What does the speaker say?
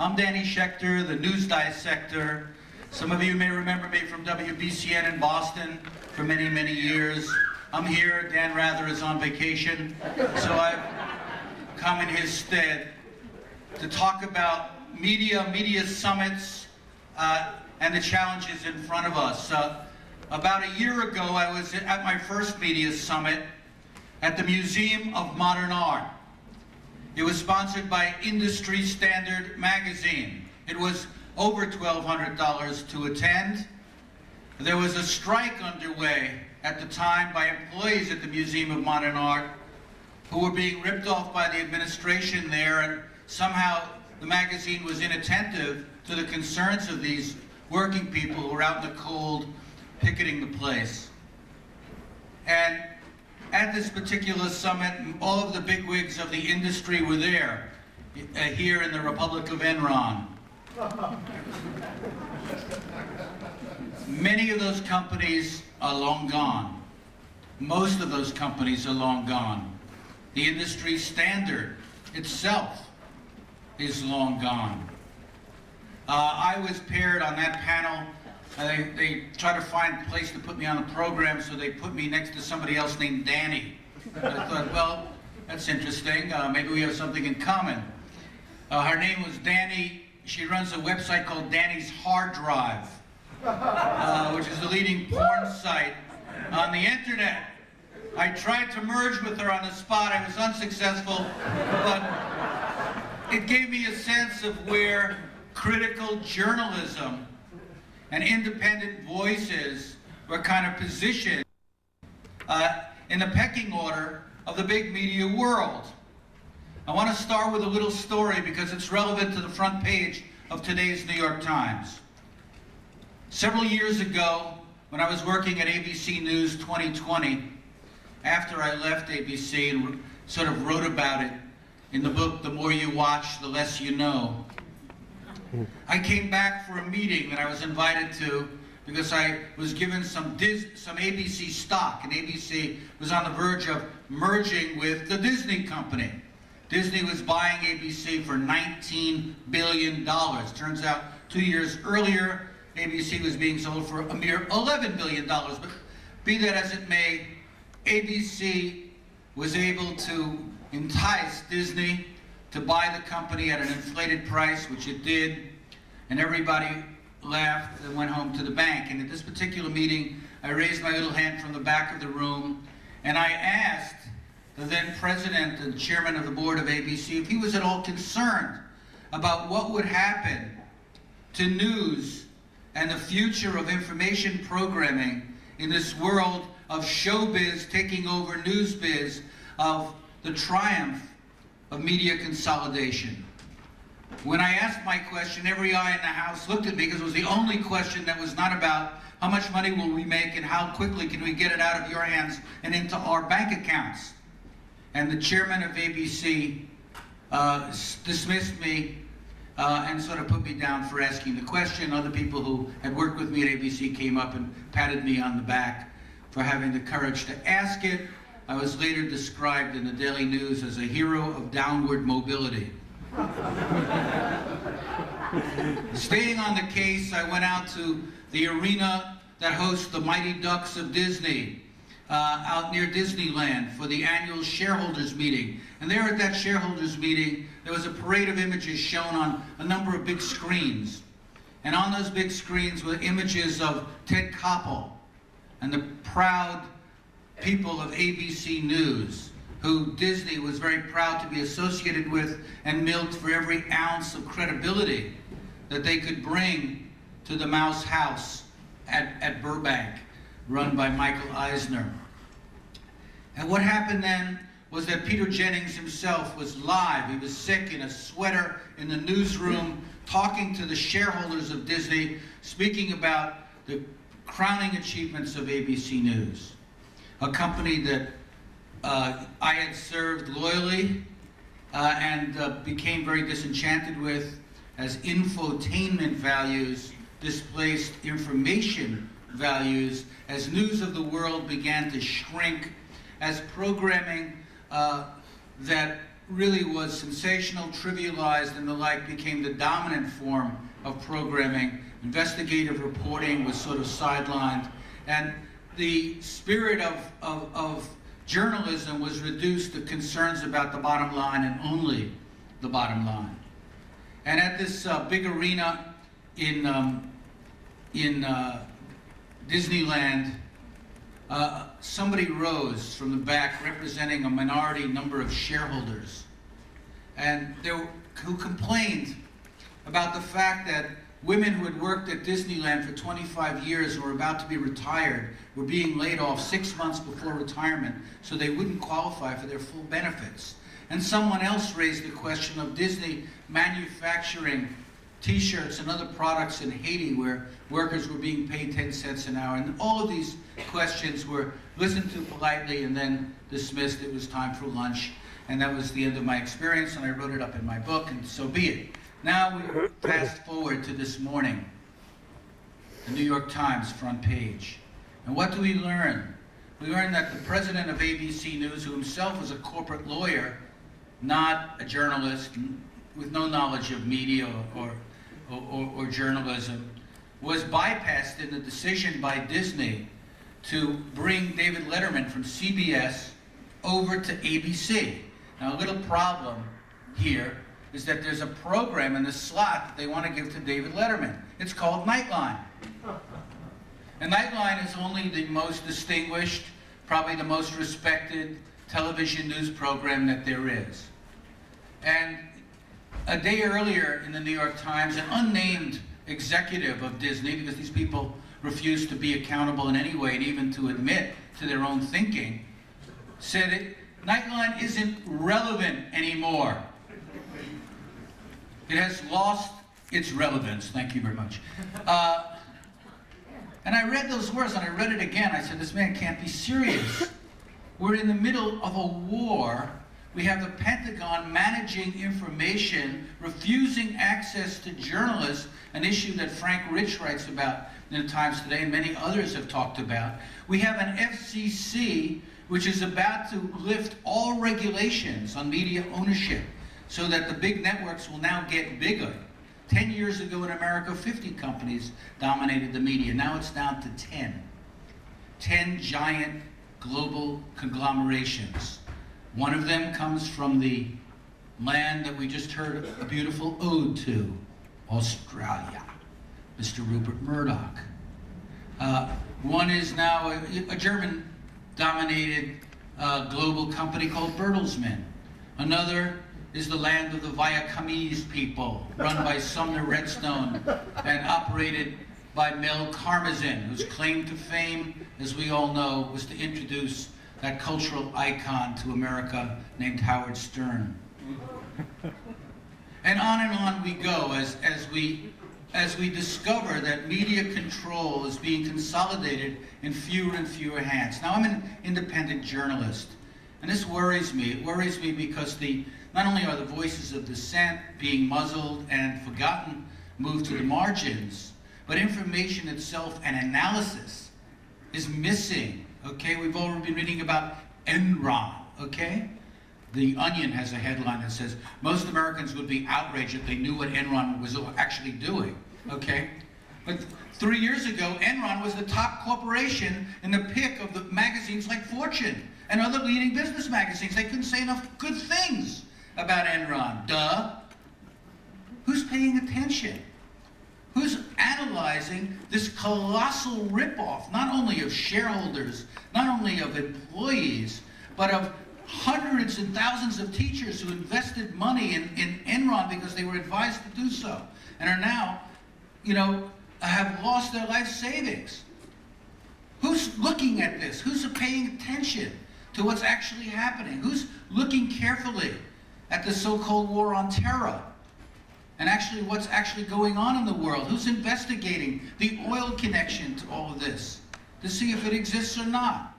I'm Danny Schechter, the news dissector. Some of you may remember me from WBCN in Boston for many, many years. I'm here, Dan Rather is on vacation, so I've come in his stead to talk about media summits, and the challenges in front of us. About a year ago, I was at my first media summit at the Museum of Modern Art. It was sponsored by Industry Standard magazine. It was over $1,200 to attend. There was a strike underway at the time by employees at the Museum of Modern Art who were being ripped off by the administration there, and somehow the magazine was inattentive to the concerns of these working people who were out in the cold picketing the place. And at this particular summit, all of the bigwigs of the industry were there, here in the Republic of Enron. Many of those companies are long gone. Most of those companies are long gone. The industry standard itself is long gone. I was paired on that panel. They tried to find a place to put me on the program, so they put me next to somebody else named Danny. I thought, well, that's interesting. Maybe we have something in common. Her name was Danny. She runs a website called Danny's Hard Drive, which is the leading porn site on the internet. I tried to merge with her on the spot. I was unsuccessful, but it gave me a sense of where critical journalism and independent voices were kind of positioned in the pecking order of the big media world. I want to start with a little story because it's relevant to the front page of today's New York Times. Several years ago, when I was working at ABC News 2020, after I left ABC and sort of wrote about it in the book, The More You Watch, The Less You Know, I came back for a meeting that I was invited to because I was given some ABC stock, and ABC was on the verge of merging with the Disney company. Disney was buying ABC for $19 billion. Turns out 2 years earlier, ABC was being sold for a mere $11 billion. But be that as it may, ABC was able to entice Disney to buy the company at an inflated price, which it did, and everybody laughed and went home to the bank. And at this particular meeting, I raised my little hand from the back of the room, and I asked the then president and chairman of the board of ABC if he was at all concerned about what would happen to news and the future of information programming in this world of showbiz taking over newsbiz, of the triumph of media consolidation. When I asked my question, every eye in the house looked at me because it was the only question that was not about how much money will we make and how quickly can we get it out of your hands and into our bank accounts. And the chairman of ABC dismissed me and sort of put me down for asking the question. Other people who had worked with me at ABC came up and patted me on the back for having the courage to ask it. I was later described in the Daily News as a hero of downward mobility. Staying on the case, I went out to the arena that hosts the Mighty Ducks of Disney, out near Disneyland for the annual shareholders meeting. And there at that shareholders meeting, there was a parade of images shown on a number of big screens. And on those big screens were images of Ted Koppel and the proud people of ABC News, who Disney was very proud to be associated with and milked for every ounce of credibility that they could bring to the Mouse House at Burbank, run by Michael Eisner. And what happened then was that Peter Jennings himself was live. He was sick in a sweater in the newsroom, talking to the shareholders of Disney, speaking about the crowning achievements of ABC News, a company that I had served loyally and became very disenchanted with as infotainment values displaced information values, as news of the world began to shrink, as programming that really was sensational, trivialized, and the like became the dominant form of programming. Investigative reporting was sort of sidelined, and the spirit of journalism was reduced to concerns about the bottom line and only the bottom line. And at this big arena in Disneyland, somebody rose from the back representing a minority number of shareholders, and who complained about the fact that women who had worked at Disneyland for 25 years and were about to be retired were being laid off 6 months before retirement so they wouldn't qualify for their full benefits. And someone else raised the question of Disney manufacturing T-shirts and other products in Haiti where workers were being paid 10 cents an hour. And all of these questions were listened to politely and then dismissed. It was time for lunch. And that was the end of my experience, and I wrote it up in my book, and so be it. Now we fast forward to this morning, the New York Times front page. And what do we learn? We learn that the president of ABC News, who himself was a corporate lawyer, not a journalist, with no knowledge of media or journalism, was bypassed in the decision by Disney to bring David Letterman from CBS over to ABC. Now, a little problem here is that there's a program in the slot that they want to give to David Letterman. It's called Nightline. And Nightline is only the most distinguished, probably the most respected television news program that there is. And a day earlier in the New York Times, an unnamed executive of Disney, because these people refuse to be accountable in any way and even to admit to their own thinking, said Nightline isn't relevant anymore. It has lost its relevance. Thank you very much. And I read those words, and I read it again. I said, this man can't be serious. We're in the middle of a war. We have the Pentagon managing information, refusing access to journalists, an issue that Frank Rich writes about in the Times today, and many others have talked about. We have an FCC which is about to lift all regulations on media ownership so that the big networks will now get bigger. 10 years ago in America, 50 companies dominated the media. Now it's down to 10. 10 giant global conglomerations. One of them comes from the land that we just heard a beautiful ode to, Australia, Mr. Rupert Murdoch. One is now a German-dominated global company called Bertelsmann. Another is the land of the Vietnamese people, run by Sumner Redstone and operated by Mel Karmazin, whose claim to fame, as we all know, was to introduce that cultural icon to America named Howard Stern. And on we go as we discover that media control is being consolidated in fewer and fewer hands. Now, I'm an independent journalist, and this worries me. It worries me because not only are the voices of dissent being muzzled and forgotten, moved to the margins, but information itself and analysis is missing. Okay, we've already been reading about Enron, okay? The Onion has a headline that says, most Americans would be outraged if they knew what Enron was actually doing, okay? But 3 years ago, Enron was the top corporation in the pick of the magazines like Fortune and other leading business magazines. They couldn't say enough good things about Enron. Duh. Who's paying attention? Who's analyzing this colossal ripoff, not only of shareholders, not only of employees, but of hundreds and thousands of teachers who invested money in Enron because they were advised to do so, and are now, have lost their life savings? Who's looking at this? Who's paying attention to what's actually happening? Who's looking carefully at the so-called war on terror? And actually what's actually going on in the world? Who's investigating the oil connection to all of this to see if it exists or not?